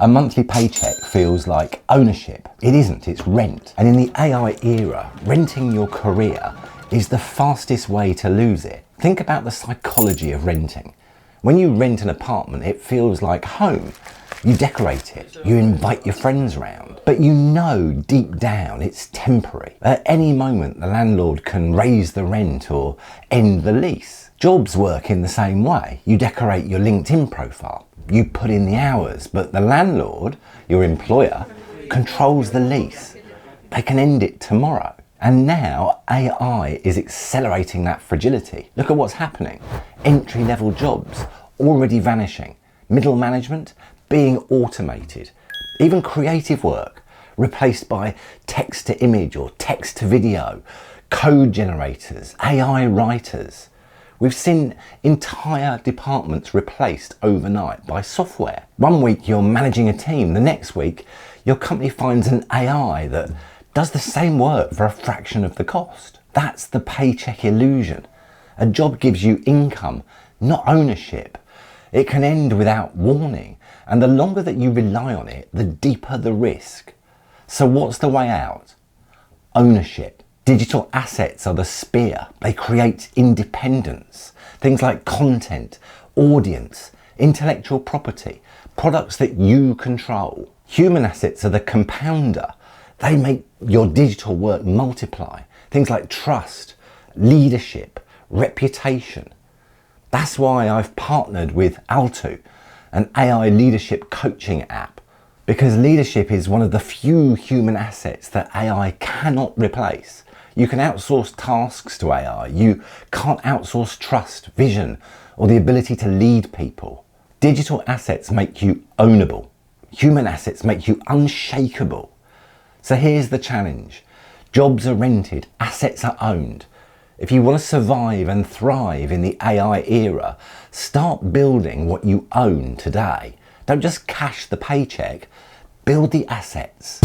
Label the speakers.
Speaker 1: A monthly paycheck feels like ownership. It isn't, it's rent. And in the AI era, renting your career is the fastest way to lose it. Think about the psychology of renting. When you rent an apartment, it feels like home. You decorate it, you invite your friends round, but you know deep down it's temporary. At any moment, the landlord can raise the rent or end the lease. Jobs work in the same way. You decorate your LinkedIn profile, you put in the hours, but the landlord, your employer, controls the lease. They can end it tomorrow. And now AI is accelerating that fragility. Look at what's happening. Entry-level jobs already vanishing. Middle management being automated. Even creative work replaced by text to image or text to video, code generators, AI writers. We've seen entire departments replaced overnight by software. One week you're managing a team, the next week your company finds an AI that does the same work for a fraction of the cost. That's the paycheck illusion. A job gives you income, not ownership. It can end without warning, and the longer that you rely on it, the deeper the risk. So what's the way out? Ownership. Digital assets are the spear. They create independence. Things like content, audience, intellectual property, products that you control. Human assets are the compounder. They make your digital work multiply. Things like trust, leadership, reputation. That's why I've partnered with Altu, an AI leadership coaching app, because leadership is one of the few human assets that AI cannot replace. You can outsource tasks to AI. You can't outsource trust, vision, or the ability to lead people. Digital assets make you ownable. Human assets make you unshakable. So here's the challenge. Jobs are rented, assets are owned. If you want to survive and thrive in the AI era, start building what you own today. Don't just cash the paycheck, build the assets.